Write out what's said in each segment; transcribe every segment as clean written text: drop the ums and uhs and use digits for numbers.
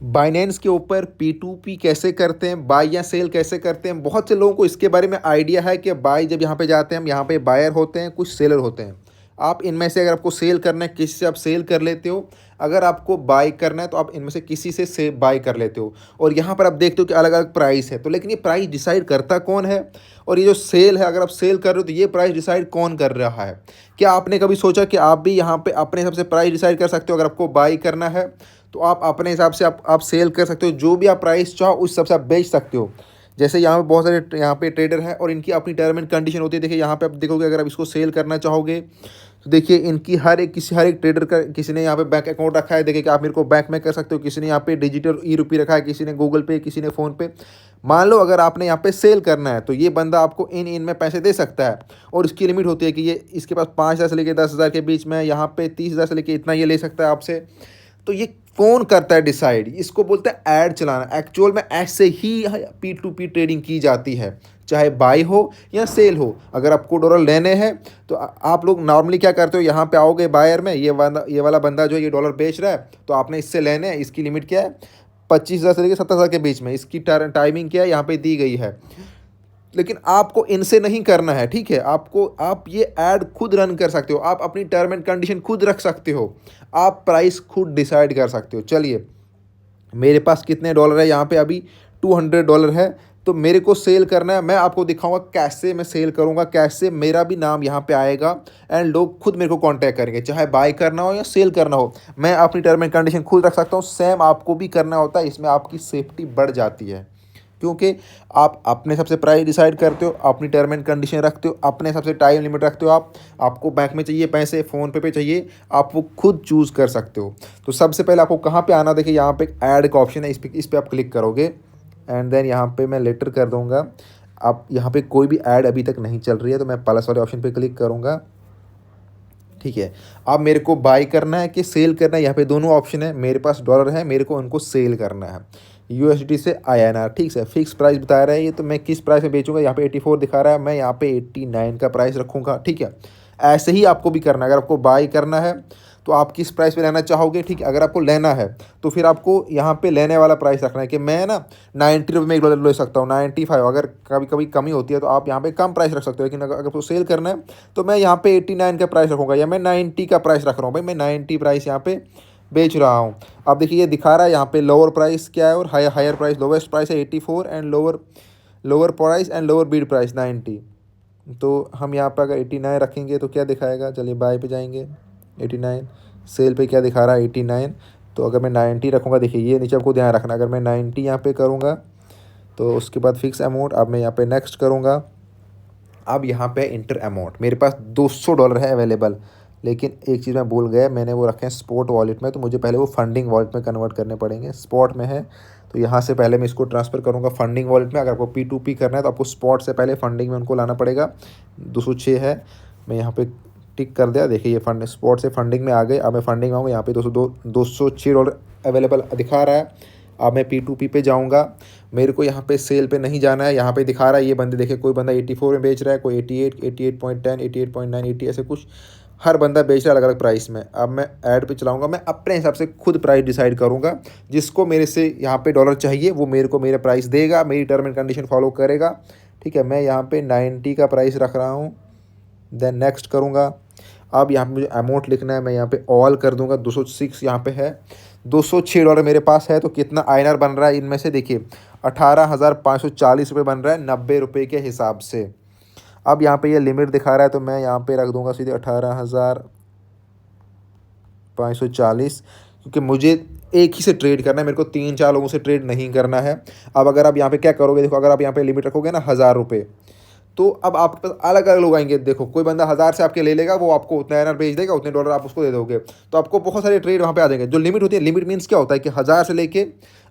Binance के ऊपर P2P कैसे करते हैं, बाय या सेल कैसे करते हैं। बहुत से लोगों को इसके बारे में आइडिया है कि बाय जब यहाँ पे जाते हैं हम, यहाँ पे बायर होते हैं, कुछ सेलर होते हैं। आप इनमें से अगर आपको सेल करना है, किसी से आप सेल कर लेते हो। अगर आपको बाय करना है तो आप इनमें से किसी से बाय कर लेते हो। और यहाँ पर आप देखते हो कि अलग अलग प्राइस है, तो लेकिन ये प्राइस डिसाइड करता कौन है। और ये जो सेल है, अगर आप सेल कर रहे हो तो ये प्राइस डिसाइड कौन कर रहा है। क्या आपने कभी सोचा कि आप भी यहाँ पे अपने हिसाब से प्राइस डिसाइड कर सकते हो। अगर आपको बाय करना है तो आप अपने हिसाब से आप सेल कर सकते हो, जो भी आप प्राइस चाहो उस हिसाब से आप बेच सकते हो। जैसे यहाँ पे बहुत सारे यहाँ पे ट्रेडर हैं और इनकी अपनी टर्म एंड कंडीशन होती है। देखिए यहाँ पे आप देखोगे, अगर आप इसको सेल करना चाहोगे तो देखिए इनकी हर एक ट्रेडर का, किसी ने यहाँ पे बैंक अकाउंट रखा है, देखिए कि आप मेरे को बैंक में कर सकते हो। किसी ने यहाँ पे डिजिटल ई-रुपी रखा है, किसी ने गूगल पे, किसी ने फ़ोन पे। मान लो अगर आपने यहाँ पे सेल करना है तो ये बंदा आपको इन में पैसे दे सकता है। और इसकी लिमिट होती है कि ये इसके पास 5,000 से लेकर 10,000 के बीच में, यहाँ पे 30,000 से लेकर इतना ये ले सकता है आपसे। तो ये कौन करता है डिसाइड, इसको बोलते हैं ऐड चलाना। एक्चुअल में ऐसे ही P2P ट्रेडिंग की जाती है, चाहे बाय हो या सेल हो। अगर आपको डॉलर लेने हैं तो आप लोग नॉर्मली क्या करते हो, यहाँ पे आओगे बायर में, ये वाला बंदा जो है ये डॉलर बेच रहा है तो आपने इससे लेने हैं। इसकी लिमिट क्या है, 25,000 से लेकर 70,000 के बीच में। इसकी टाइमिंग क्या है, यहाँ पे दी गई है। लेकिन आपको इनसे नहीं करना है, ठीक है। आप ये ऐड खुद रन कर सकते हो, आप अपनी टर्म एंड कंडीशन खुद रख सकते हो, आप प्राइस खुद डिसाइड कर सकते हो। चलिए, मेरे पास कितने डॉलर है, यहाँ पे अभी $200 है। तो मेरे को सेल करना है, मैं आपको दिखाऊंगा कैसे मैं सेल करूंगा, कैसे मेरा भी नाम यहाँ पे आएगा एंड लोग खुद मेरे को कांटेक्ट करेंगे। चाहे बाय करना हो या सेल करना हो, मैं अपनी टर्म एंड कंडीशन खुद रख सकता हूँ। सेम आपको भी करना होता है, इसमें आपकी सेफ्टी बढ़ जाती है, क्योंकि आप अपने सबसे प्राइस डिसाइड करते हो, अपनी टर्म एंड कंडीशन रखते हो, अपने सबसे टाइम लिमिट रखते हो। आपको बैंक में चाहिए पैसे, फ़ोन पे चाहिए, आप वो खुद चूज़ कर सकते हो। तो सबसे पहले आपको कहाँ पे आना, देखिए यहाँ पे ऐड का ऑप्शन है, इस पे आप क्लिक करोगे एंड देन यहाँ पे मैं लेटर कर दूँगा। आप यहाँ पे कोई भी ऐड अभी तक नहीं चल रही है तो मैं प्लस वाले ऑप्शन पे क्लिक करूँगा, ठीक है। अब मेरे को बाय करना है कि सेल करना है, यहाँ पे दोनों ऑप्शन है। मेरे पास डॉलर है, मेरे को उनको सेल करना है USD से INR, ठीक है। फिक्स प्राइस बता रहा है ये, तो मैं किस प्राइस में बेचूंगा, यहाँ पे 84 दिखा रहा है, मैं यहाँ पे 89 का प्राइस रखूँगा, ठीक है। ऐसे ही आपको भी करना है। अगर आपको बाय करना है तो आप किस प्राइस पे लेना चाहोगे, ठीक है। अगर आपको लेना है तो फिर आपको यहाँ पे लेने वाला प्राइस रखना है कि मैं ना 90 रुपये में एक डॉलर ले सकता हूँ, 95। अगर कभी कभी कमी होती है तो आप यहाँ पे कम प्राइस रख सकते हो। लेकिन अगर आपको सेल करना है तो मैं यहाँ पे 89 का प्राइस रखूँगा, या मैं 90 का प्राइस रख रहा हूँ। भाई मैं 90 प्राइस यहाँ पे बेच रहा हूँ। अब देखिए ये दिखा रहा है यहाँ पे लोअर प्राइस क्या है और हायर प्राइस। लोवेस्ट प्राइस है 84 and lower price and lower Beed price 90। तो हम यहाँ पर अगर 89 रखेंगे तो क्या दिखाएगा, चलिए बाय पे जाएंगे 89, सेल पे क्या दिखा रहा है 89। तो अगर मैं 90 रखूँगा, देखिए ये नीचे आपको ध्यान रखना, अगर मैं 90 यहाँ पे करूँगा तो उसके बाद फिक्स अमाउंट, अब मैं यहाँ पे नेक्स्ट करूँगा। अब यहाँ पे इंटर अमाउंट, मेरे पास $200 है अवेलेबल। लेकिन एक चीज़ मैं भूल गया, मैंने वो रखे हैं स्पॉट वॉलेट में, तो मुझे पहले वो फंडिंग वॉलेट में कन्वर्ट करने पड़ेंगे। स्पॉट में है तो यहाँ से पहले मैं इसको ट्रांसफ़र करूँगा फंडिंग वॉलेट में। अगर आपको P2P करना है तो आपको स्पॉट से पहले फंडिंग में उनको लाना पड़ेगा। 206 है, मैं यहाँ पे टिक कर दिया। देखिए ये फंड स्पॉट से फंडिंग में आ गए। अब मैं फंडिंग में आऊँगा, यहाँ पे $206 अवेलेबल दिखा रहा है। अब मैं P2P पे जाऊँगा, मेरे को यहाँ पे सेल पे नहीं जाना है। यहाँ पे दिखा रहा है ये बंदे, देखिए कोई बंदा 84 में बेच रहा है, कोई 88, 88.10, 88.9, 80, ऐसे कुछ हर बंदा बेच रहा है अलग अलग प्राइस में। अब मैं ऐड पे चलाऊंगा, मैं अपने हिसाब से खुद प्राइस डिसाइड करूंगा। जिसको मेरे से यहाँ पे डॉलर चाहिए वो मेरे को मेरा प्राइस देगा, मेरी टर्म एंड कंडीशन फॉलो करेगा, ठीक है। मैं यहाँ पे 90 का प्राइस रख रहा हूँ, देन नेक्स्ट करूँगा। अब यहाँ पे मुझे अमाउंट लिखना है, मैं यहाँ पे ऑल कर दूंगा। 206 यहाँ पे है, $206 मेरे पास है। तो कितना INR बन रहा है इनमें से, देखिए 18,540 बन रहा है 90 के हिसाब से। अब यहाँ पे ये लिमिट दिखा रहा है तो मैं यहाँ पे रख दूंगा सीधे 18,540, क्योंकि मुझे एक ही से ट्रेड करना है, मेरे को 3-4 लोगों से ट्रेड नहीं करना है। अब अगर आप यहाँ पे क्या करोगे, देखो अगर आप यहाँ पे लिमिट रखोगे ना ₹1,000, तो अब आपके पास अलग अलग लोग आएंगे। देखो कोई बंदा 1,000 से आपके ले लेगा, वो आपको उतना INR भेज देगा, उतने डॉलर आप उसको दे दोगे, तो आपको बहुत सारे ट्रेड वहाँ पे आ जाएंगे। जो लिमिट होती है, लिमिट मीन्स क्या होता है कि 1,000 से लेके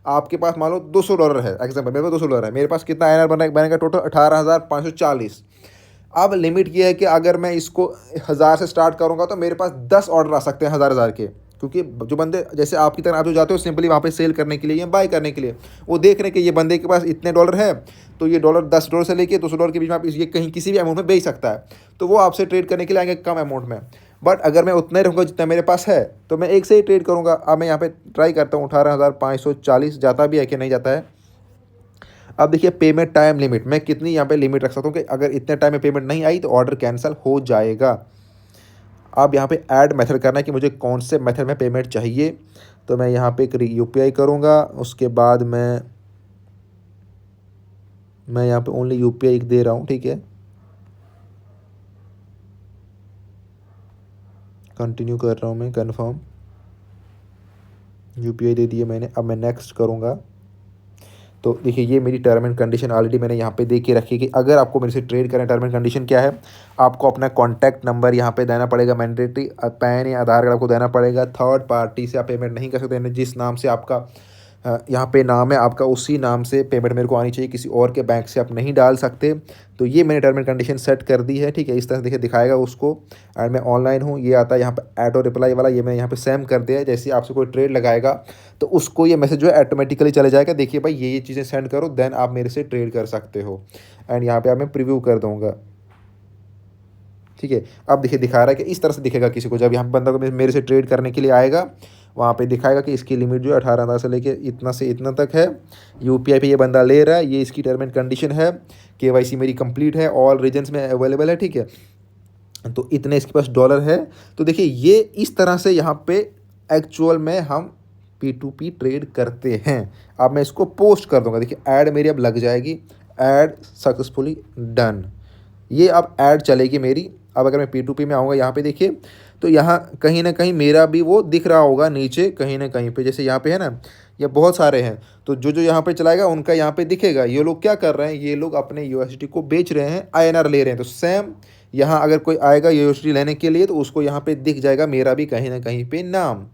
आपके पास मान लो $200 है। एग्जाम्पल मेरे पास $200 है, मेरे पास कितना INR बनेगा टोटल 18,540। अब लिमिट ये है कि अगर मैं इसको 1,000 से स्टार्ट करूँगा तो मेरे पास 10 ऑर्डर आ सकते हैं 1,000 के। क्योंकि जो बंदे जैसे आपकी तरह आप जो जाते हो सिंपली वहाँ पे सेल करने के लिए या बाय करने के लिए, वो देख रहे हैं कि ये बंदे के पास इतने डॉलर है, तो ये डॉलर $10 से लेके $200 के बीच में आप ये कहीं किसी भी अमाउंट में बेच सकता है, तो वो आपसे ट्रेड करने के लिए आएंगे कम अमाउंट में। बट अगर मैं उतना ही रहूँगा जितना मेरे पास है तो मैं एक से ही ट्रेड करूँगा। अब मैं यहाँ पे ट्राई करता हूँ 18,540 जाता भी है कि नहीं जाता है। अब देखिए पेमेंट टाइम लिमिट, मैं कितनी यहाँ पे लिमिट रख सकता हूँ कि अगर इतने टाइम में पेमेंट नहीं आई तो ऑर्डर कैंसिल हो जाएगा। अब यहाँ पे ऐड मेथड करना है कि मुझे कौन से मेथड में पेमेंट चाहिए। तो मैं यहाँ पे एक यूपीआई करूँगा, उसके बाद मैं यहाँ पे ओनली यूपीआई दे रहा हूँ, ठीक है। कंटिन्यू कर रहा हूँ मैं, कन्फर्म, यूपीआई दे दिए मैंने। अब मैं नेक्स्ट करूँगा। तो देखिए ये मेरी टर्म एंड कंडीशन ऑलरेडी मैंने यहाँ पे दे के रखी कि अगर आपको मेरे से ट्रेड करें, टर्म एंड कंडीशन क्या है, आपको अपना कॉन्टैक्ट नंबर यहाँ पे देना पड़ेगा मैंडेटरी, पैन या आधार कार्ड आपको देना पड़ेगा। थर्ड पार्टी से आप पेमेंट नहीं कर सकते, जिस नाम से आपका यहाँ पे नाम है आपका, उसी नाम से पेमेंट मेरे को आनी चाहिए, किसी और के बैंक से आप नहीं डाल सकते। तो ये मैंने टर्म एंड कंडीशन सेट कर दी है, ठीक है। इस तरह से देखिए दिखाएगा उसको, एंड मैं ऑनलाइन हूँ, ये आता है यहाँ पे ऑटो रिप्लाई वाला, ये मैंने यहाँ पे सेम कर दिया है। जैसे ही आपसे कोई ट्रेड लगाएगा तो उसको ये मैसेज जो है ऑटोमेटिकली चले जाएगा, देखिए भाई ये चीज़ें सेंड करो, देन आप मेरे से ट्रेड कर सकते हो। एंड यहाँ पे आप मैं प्रीव्यू कर दूँगा, ठीक है। अब देखिए दिखा रहा है कि इस तरह से दिखेगा किसी को, जब यहाँ पे बंदा को मेरे से ट्रेड करने के लिए आएगा, वहाँ पे दिखाएगा कि इसकी लिमिट जो है 18,000 से लेके इतना से इतना तक है, यूपीआई पे ये बंदा ले रहा है, ये इसकी टर्म एंड कंडीशन है, केवाईसी मेरी कंप्लीट है, ऑल रीजन्स में अवेलेबल है, ठीक है। तो इतने इसके पास डॉलर है। तो देखिए ये इस तरह से यहाँ पे एक्चुअल में हम P2P ट्रेड करते हैं। अब मैं इसको पोस्ट कर दूंगा, देखिए ऐड मेरी अब लग जाएगी, ऐड सक्सेसफुली डन, ये अब ऐड चलेगी मेरी। अब अगर मैं P2P में आऊँगा यहाँ पे देखिए, तो यहाँ कहीं ना कहीं मेरा भी वो दिख रहा होगा नीचे कहीं ना कहीं पे, जैसे यहाँ पे है ना, ये बहुत सारे हैं, तो जो जो यहाँ पे चलाएगा उनका यहाँ पे दिखेगा। ये लोग क्या कर रहे हैं, ये लोग अपने यूएसडी को बेच रहे हैं, आईएनआर ले रहे हैं। तो सेम यहाँ अगर कोई आएगा यूएसडी लेने के लिए तो उसको यहाँ पे दिख जाएगा मेरा भी कहीं ना कहीं पे नाम,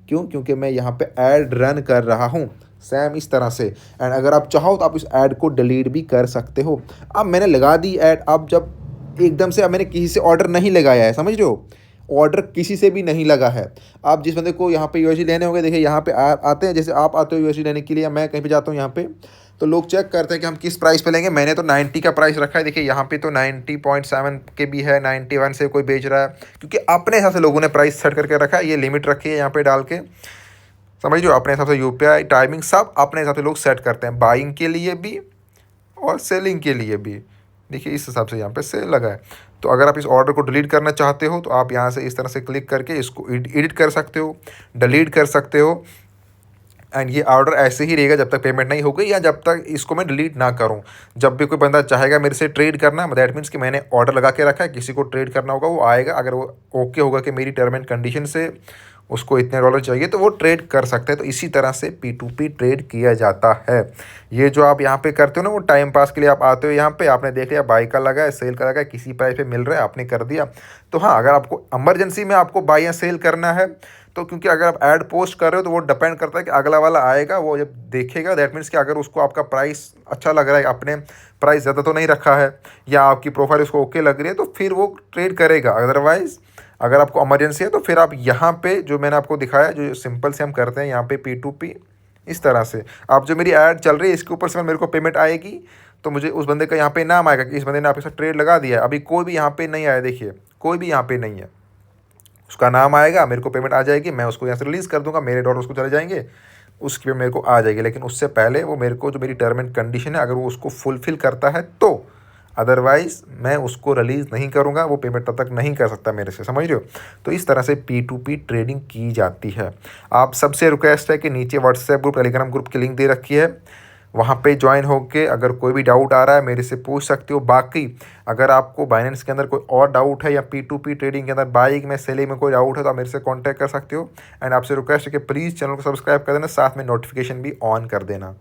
क्यों, क्योंकि मैं यहाँ पे ऐड रन कर रहा हूँ सेम इस तरह से। एंड अगर आप चाहो तो आप इस ऐड को डिलीट भी कर सकते हो। अब मैंने लगा दी ऐड, अब जब एकदम से, अब मैंने किसी से ऑर्डर नहीं लगाया है, समझ रहे हो, ऑर्डर किसी से भी नहीं लगा है। आप जिस बंदे को यहाँ पे यूएसडी लेने होंगे, देखिए यहाँ पे आते हैं, जैसे आप आते हो यूएसडी लेने के लिए, मैं कहीं पे जाता हूँ यहाँ पे, तो लोग चेक करते हैं कि हम किस प्राइस पे लेंगे। मैंने तो 90 का प्राइस रखा है, देखिए यहाँ पे तो 90.7 के भी है, 91 से कोई बेच रहा है, क्योंकि अपने हिसाब से लोगों ने प्राइस सेट करके रखा है, ये लिमिट रखी है यहाँ पे डाल के, समझ लो। अपने हिसाब से यूपीआई टाइमिंग सब अपने हिसाब से लोग सेट करते हैं, बाइंग के लिए भी और सेलिंग के लिए भी। देखिए इस हिसाब से यहाँ पे सेल लगा है। तो अगर आप इस ऑर्डर को डिलीट करना चाहते हो तो आप यहाँ से इस तरह से क्लिक करके इसको एडिट कर सकते हो, डिलीट कर सकते हो। एंड ये ऑर्डर ऐसे ही रहेगा जब तक पेमेंट नहीं हो गई, या जब तक इसको मैं डिलीट ना करूँ। जब भी कोई बंदा चाहेगा मेरे से ट्रेड करना, दैट मीन्स कि मैंने ऑर्डर लगा के रखा है, किसी को ट्रेड करना होगा वो आएगा, अगर वो ओके होगा कि मेरी टर्म एंड कंडीशन से उसको इतने डॉलर चाहिए तो वो ट्रेड कर सकते हैं। तो इसी तरह से P2P ट्रेड किया जाता है। ये जो आप यहाँ पे करते हो ना, वो टाइम पास के लिए आप आते हो यहाँ पे, आपने देख लिया बाई का लगा है, सेल का लगा है, किसी प्राइस पे मिल रहा है, आपने कर दिया। तो हाँ, अगर आपको इमरजेंसी में आपको बाई या सेल करना है तो, क्योंकि अगर आप ऐड पोस्ट कर रहे हो तो वो डिपेंड करता है कि अगला वाला आएगा, वो जब देखेगा, दैट मीन्स कि अगर उसको आपका प्राइस अच्छा लग रहा है, आपने प्राइस ज़्यादा तो नहीं रखा है, या आपकी प्रोफाइल उसको ओके लग रही है, तो फिर वो ट्रेड करेगा। अदरवाइज़ अगर आपको इमरजेंसी है तो फिर आप यहाँ पे जो मैंने आपको दिखाया, जो सिंपल से हम करते हैं यहाँ पे P2P, इस तरह से आप जो मेरी ऐड चल रही है इसके ऊपर से मेरे को पेमेंट आएगी, तो मुझे उस बंदे का यहाँ पे नाम आएगा कि इस बंदे ने आपके साथ ट्रेड लगा दिया है। अभी कोई भी यहाँ पे नहीं आया, देखिए कोई भी यहाँ पे नहीं है, उसका नाम आएगा, मेरे को पेमेंट आ जाएगी, मैं उसको यहाँ से रिलीज़ कर दूंगा, मेरे डॉलर उसको चले जाएंगे, उसकी पेमेंट मेरे को आ जाएगी। लेकिन उससे पहले वो मेरे को जो मेरी टर्म एंड कंडीशन है अगर वो उसको फुलफ़िल करता है तो, अदरवाइज़ मैं उसको रिलीज़ नहीं करूँगा, वो पेमेंट तब तक नहीं कर सकता मेरे से, समझ रहे हो। तो इस तरह से P2P ट्रेडिंग की जाती है। आप सबसे रिक्वेस्ट है कि नीचे व्हाट्सएप ग्रुप, टेलीग्राम ग्रुप की लिंक दे रखी है, वहाँ पे ज्वाइन होके अगर कोई भी डाउट आ रहा है मेरे से पूछ सकते हो। बाकी अगर आपको बाइनेंस के अंदर कोई और डाउट है या P2P ट्रेडिंग के अंदर बाइंग में सेलिंग में कोई डाउट है तो आप मेरे से कांटेक्ट कर सकते हो। एंड आपसे रिक्वेस्ट है कि प्लीज़ चैनल को सब्सक्राइब कर देना, साथ में नोटिफिकेशन भी ऑन कर देना।